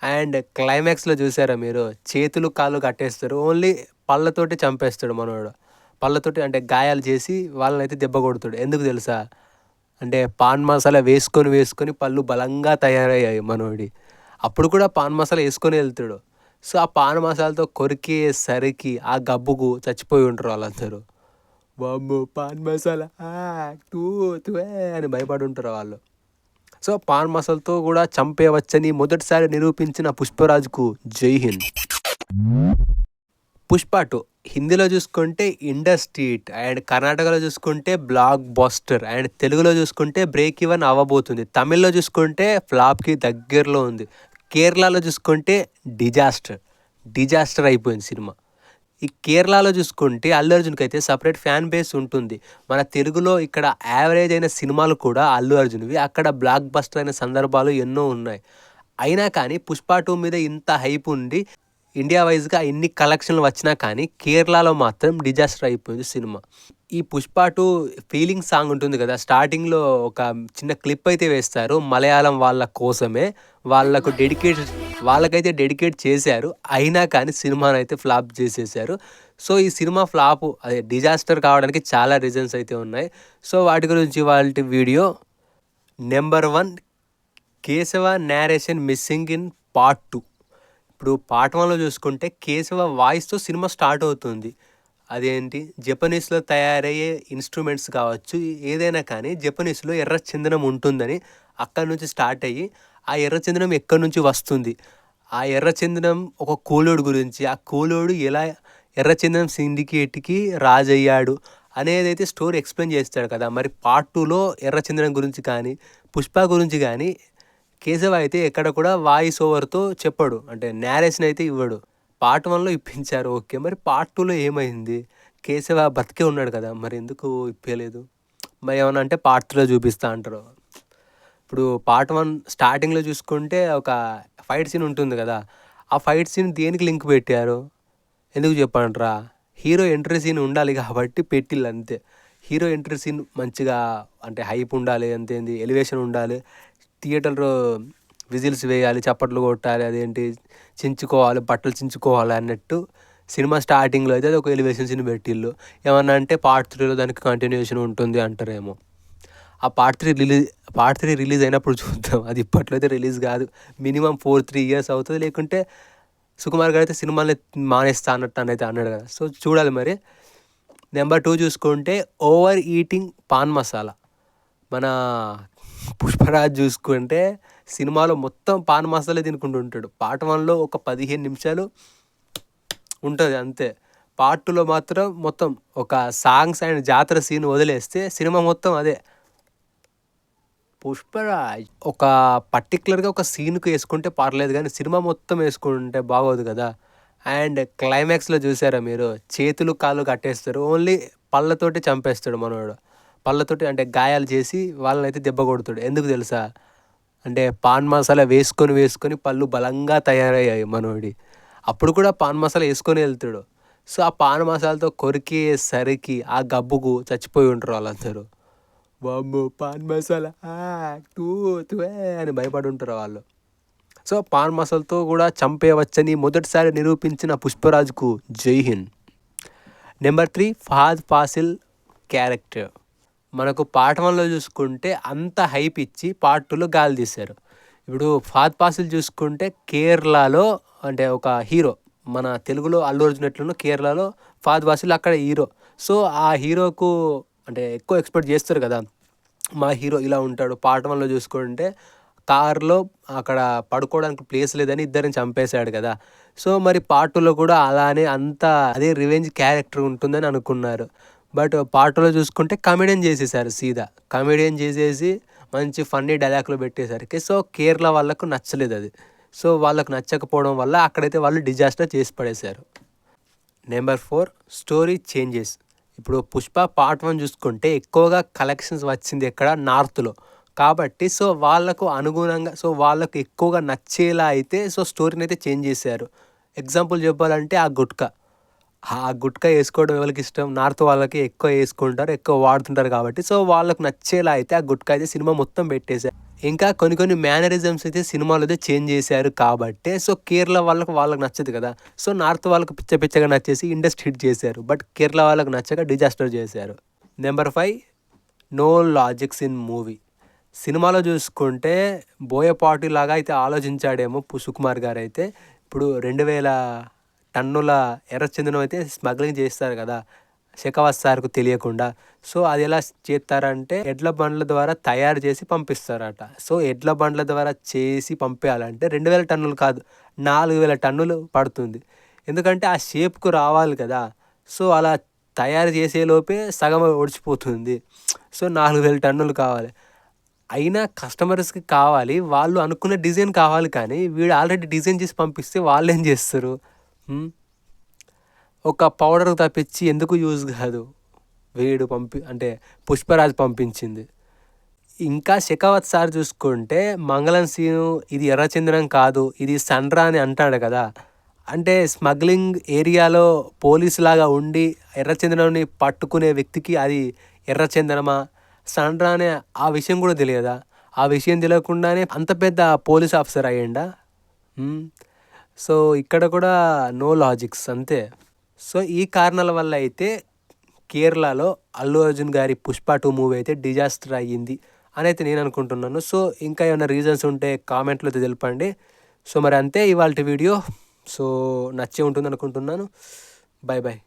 And క్లైమాక్స్‌లో చూసారా మీరు? చేతులు, కాళ్ళు కట్టేస్తారు. ఓన్లీ పళ్ళతోటి చంపేస్తాడు మనోడు. పళ్ళతోటి అంటే గాయాలు చేసి వాళ్ళనైతే దెబ్బ కొడతాడు. ఎందుకు తెలుసా? అంటే పాన్ మసాలా వేసుకొని పళ్ళు బలంగా తయారయ్యాయి మనోడియి. అప్పుడు కూడా పాన్ మసాలా యేసుకొనే ఎళ్తాడు. సో, ఆ పాన్ మసాలాతో కొరికేసరికి ఆ గబ్బుకు చచ్చిపోయి ఉంటారు వాళ్ళందరూ. వామ్మో! పాన్ మసాలా తూ తువే అని భయపడుంటారు వాళ్ళు. సో, పాన్ మసాలాతో కూడా చంపేయవచ్చని మొదటిసారి నిరూపించిన 'పుష్పరాజ్‌కు జై హింద్'. 'పుష్ప 2' హిందీలో చూసుకుంటే ఇండస్ట్రీ హిట్ అండ్ కర్ణాటకలో చూసుకుంటే బ్లాక్ బస్టర్ అండ్ తెలుగులో చూసుకుంటే బ్రేక్ ఈవెన్ అవ్వబోతుంది. తమిళ్‌లో చూసుకుంటే ఫ్లాప్‌కి దగ్గరలో ఉంది. కేరళలో చూసుకుంటే డిజాస్టర్ అయిపోయింది సినిమా. ఈ కేరళలో చూసుకుంటే అల్లు అర్జున్‌కి అయితే సెపరేట్ ఫ్యాన్ బేస్ ఉంటుంది. మన తెలుగులో ఇక్కడ యావరేజ్ అయిన సినిమాలు కూడా అల్లు అర్జున్‌వి. అక్కడ బ్లాక్ బస్టర్ అయిన సందర్భాలు ఎన్నో ఉన్నాయి. అయినా కానీ 'పుష్ప 2' మీద ఇంత హైప్ ఉండి ఇండియా వైజ్‌గా ఇన్ని కలెక్షన్‌లు వచ్చినా కానీ కేరళలో మాత్రం డిజాస్టర్ అయిపోయింది సినిమా. ఈ 'పుష్ప 2' ఫీలింగ్ సాంగ్ ఉంటుంది కదా! స్టార్టింగ్‌లో ఒక చిన్న క్లిప్ అయితే వేస్తారు. మలయాళం వాళ్ళ కోసమే. వాళ్ళకైతే డెడికేట్ చేశారు. అయినా కానీ సినిమానైతే ఫ్లాప్ చేసేశారు. సో, ఈ సినిమా డిజాస్టర్ కావడానికి చాలా రీజన్స్ అయితే ఉన్నాయి. సో, వాటి గురించి ఇవాల్టి video. Number 1, Keshava narration missing in part 2. ఇప్పుడు పార్ట్ 1లో చూసుకుంటే కేశవ వాయిస్‌తో సినిమా స్టార్ట్ అవుతుంది. అదేంటి జపనీస్‌లో తయారయ్యే ఇన్‌స్ట్రుమెంట్స్ కావచ్చు, ఏదైనా కానీ జపనీస్‌లో ఎర్రచందనం ఉంటుందని అక్కడి నుంచి స్టార్ట్ అయ్యి, ఆ ఎర్రచందనం ఎక్కడి నుంచి వస్తుంది, ఆ ఎర్రచందనం ఒక కూలోడు గురించి, ఆ కూలోడు ఎలా ఎర్రచందనం సిండికేట్‌కి రాజయ్యాడు అనేదైతే స్టోరీ ఎక్స్‌ప్లెయిన్ చేస్తాడు కదా! మరి పార్ట్ 2లో ఎర్రచందనం గురించి కానీ, పుష్ప గురించి కానీ కేశవ అయితే ఎక్కడ కూడా వాయిస్ ఓవర్‌తో చెప్పడు. అంటే నేరేషన్ అయితే ఇవ్వడు. పార్ట్ 1లో ఇప్పించారు ఓకే. మరి పార్ట్ 2లో ఏమైంది? కేశవ బతికే ఉన్నాడు కదా! మరి ఎందుకు ఇప్పీయలేదు? మరి ఏమన్నా అంటే పార్ట్ 3లో చూపిస్తా అంటారు. ఇప్పుడు పార్ట్ 1 స్టార్టింగ్‌లో చూసుకుంటే ఒక ఫైట్ సీన్ ఉంటుంది కదా! ఆ ఫైట్ సీన్ దేనికి లింక్ పెట్టారు? ఎందుకు చెప్పండ్రా? హీరో ఎంట్రీ సీన్ ఉండాలి కాబట్టి పెట్టిల్లంతే. హీరో ఎంట్రీ సీన్ మంచిగా అంటే హైప్ ఉండాలి, అంతేంది ఎలివేషన్ ఉండాలి. థియేటర్‌లో విజిల్స్ వేయాలి, చప్పట్లు కొట్టాలి, అదేంటి చించుకోవాలి, బట్టలు చించుకోవాలి అన్నట్టు సినిమా స్టార్టింగ్‌లో అయితే అదొక ఎలివేషన్ సీన్ పెట్టిల్లు. ఏమన్నా అంటే పార్ట్ 3లో దానికి కంటిన్యూయేషన్ ఉంటుంది అంటారేమో. ఆ పార్ట్ 3 రిలీజ్ అయినప్పుడు చూద్దాం. అది ఇప్పట్లో అయితే రిలీజ్ కాదు. మినిమమ్ 3 ఇయర్స్ అవుతది. లేకుంటే సుకుమార్ గారు అయితే సినిమాలే మానేస్తా అన్నట్టు అన్నాడు కదా! సో, చూడాలి మరి. నెంబర్ 2 చూసుకుంటే ఓవర్ ఈటింగ్ పాన్ మసాలా. మన 'పుష్పరాజ్' చూసుకుంటే సినిమాలో మొత్తం పాన్ మసాలే తినుకుంటూ ఉంటాడు. పార్ట్ 1లో ఒక 15 నిమిషాలు ఉంటది అంతే. పార్ట్ 2లో మాత్రం మొత్తం ఒక సాంగ్స్ అండ్ జాతర సీన్ వదిలేస్తే సినిమా మొత్తం అదే. 'పుష్పరాజ్' ఒక పర్టిక్యులర్‌గా ఒక సీన్‌కి యేసుకుంటే పర్లేదు గానీ, సినిమా మొత్తం యేసుకుంటే బాగోదు కదా! అండ్ క్లైమాక్స్‌లో చూసారా మీరు? చేతులు, కాళ్ళు కట్టేస్తారు. ఓన్లీ పళ్ళతోటి చంపేస్తాడు మనోడు. పళ్ళతోటి అంటే గాయాలు చేసి వాళ్ళనైతే దెబ్బ కొడతాడు. ఎందుకు తెలుసా? అంటే పాన్ మసాలా వేసుకొని పళ్ళు బలంగా తయారయ్యాయి మనోడియి. అప్పుడు కూడా పాన్ మసాలా యేసుకొనే ఎళ్తాడు. సో, ఆ పాన్ మసాలాతో కొరికేసరికి ఆ గబ్బుకు చచ్చిపోయి ఉంటారు వాళ్ళందరూ. వామ్మో! పాన్ మసాలా తూ తువే అని భయపడుంటారు వాళ్ళు. సో, పాన్ మసాలాతో కూడా చంపేయవచ్చని మొదటిసారి నిరూపించిన 'పుష్పరాజ్‌కు జై హింద్'. Number 3, Fahadh Faasil character. మనకు పార్ట్ 1లో చూసుకుంటే అంత హైప్ ఇచ్చి పార్ట్ 2లో గాలి తీశారు. ఇప్పుడు ఫహద్ ఫాసిల్ చూసుకుంటే కేరళలో అంటే ఒక హీరో. మన తెలుగులో అల్లు అర్జున్ ఎట్లనో కేరళలో ఫహద్ ఫాసిల్ అక్కడ హీరో. సో, ఆ హీరోకు అంటే ఎక్కువ ఎక్స్‌పెక్ట్ చేస్తారు కదా! మా హీరో ఇలా ఉంటాడు. పార్ట్ 1లో చూసుకుంటే కార్‌లో అక్కడ పడుకోవడానికి ప్లేస్ లేదని ఇద్దరిని చంపేశాడు కదా! సో, మరి పార్ట్ 2లో కూడా అలానే అదే రివెంజ్ క్యారెక్టర్ ఉంటుందని అనుకున్నారు. బట్ పార్ట్ 2లో చూసుకుంటే కమెడియన్ చేసేసారు సీదా. కమెడియన్ చేసేసి మంచి ఫన్నీ డైలాగ్‌లు పెట్టేసరికి సో, కేరళ వాళ్ళకు నచ్చలేదది. సో, వాళ్ళకు నచ్చకపోవడం వల్ల అక్కడైతే వాళ్ళు డిజాస్టర్ చేసి పడేశారు. Number 4, story changes. ఇప్పుడు 'పుష్ప' పార్ట్ 1 చూసుకుంటే ఎక్కువగా కలెక్షన్స్ వచ్చింది ఎక్కడ? నార్త్‌లో. కాబట్టి సో, వాళ్ళకు అనుగుణంగా వాళ్ళకు ఎక్కువగా నచ్చేలా అయితే స్టోరీనైతే చేంజ్ చేశారు. ఎగ్జాంపుల్ చెప్పాలంటే ఆ గుట్కా ఏసుకోవడం ఎవరికిష్టం? నార్త్ వాళ్ళకి ఎక్కువ ఏసుకుంటారు, ఎక్కువ వాడుతుంటారు కాబట్టి సో, వాళ్ళకి నచ్చేలా అయితే ఆ గుట్కా అయితే సినిమా మొత్తం పెట్టేశారు. ఇంకా కొన్ని మేనరిజమ్స్ అయితే సినిమాలో అయితే చేంజ్ చేశారు కాబట్టే సో కేరళ వాళ్ళకి నచ్చదు కదా. సో నార్త్ వాళ్ళకి పిచ్చగా నచ్చేసి ఇండస్ట్రీ హిట్ చేశారు. బట్ కేరళ వాళ్ళకి నచ్చక డిజాస్టర్ చేశారు. Number 5 no logics in movie. సినిమాలో చూసుకుంటే బోయపాటి లాగా అయితే ఆలోచించాడేమో సుకుమార్ గారు అయితే. ఇప్పుడు 2000 టన్నుల ఎర్రచందనం అయితే స్మగ్లింగ్ చేస్తారు కదా శెఖావత్ సార్కు తెలియకుండా. సో అది ఎలా చేస్తారంటే ఎడ్ల బండ్ల ద్వారా తయారు చేసి పంపిస్తారట. సో ఎడ్ల బండ్ల ద్వారా చేసి పంపించాలంటే 2000 టన్నులు కాదు 4000 టన్నులు పడుతుంది. ఎందుకంటే ఆ షేప్కు రావాలి కదా. సో అలా తయారు చేసేలోపే సగం ఒడిచిపోతుంది. సో 4000 టన్నులు కావాలి. అయినా కస్టమర్స్కి కావాలి, వాళ్ళు అనుకున్న డిజైన్ కావాలి. కానీ వీడు ఆల్రెడీ డిజైన్ చేసి పంపిస్తే వాళ్ళు ఏం చేస్తారు? ఒక పౌడర్ తప్పించి ఎందుకు యూజ్ కాదు వీడు అంటే పుష్పరాజ్ పంపించింది. ఇంకా శెఖావత్ సార్ చూసుకుంటే మంగళం సీను ఇది ఎర్రచందనం కాదు ఇది సండ్రా అని అంటాడు కదా. అంటే స్మగ్లింగ్ ఏరియాలో పోలీసులాగా ఉండి ఎర్రచందనాన్ని పట్టుకునే వ్యక్తికి అది ఎర్రచందనమా సండ్రా అనే ఆ విషయం కూడా తెలియదా? ఆ విషయం తెలియకుండానే అంత పెద్ద పోలీస్ ఆఫీసర్ అయ్యిండా? సో ఇక్కడ కూడా నో లాజిక్స్ అంతే. సో ఈ కారణాల వల్ల అయితే కేరళలో అల్లు అర్జున్ గారి పుష్ప 2 మూవీ అయితే డిజాస్టర్ అయ్యింది అని అయితే నేను అనుకుంటున్నాను. సో ఇంకా ఏమైనా రీజన్స్ ఉంటే కామెంట్లో తెలపండి. సో మరి అంతే ఇవాళ వీడియో. సో నచ్చే ఉంటుంది అనుకుంటున్నాను. Bye bye.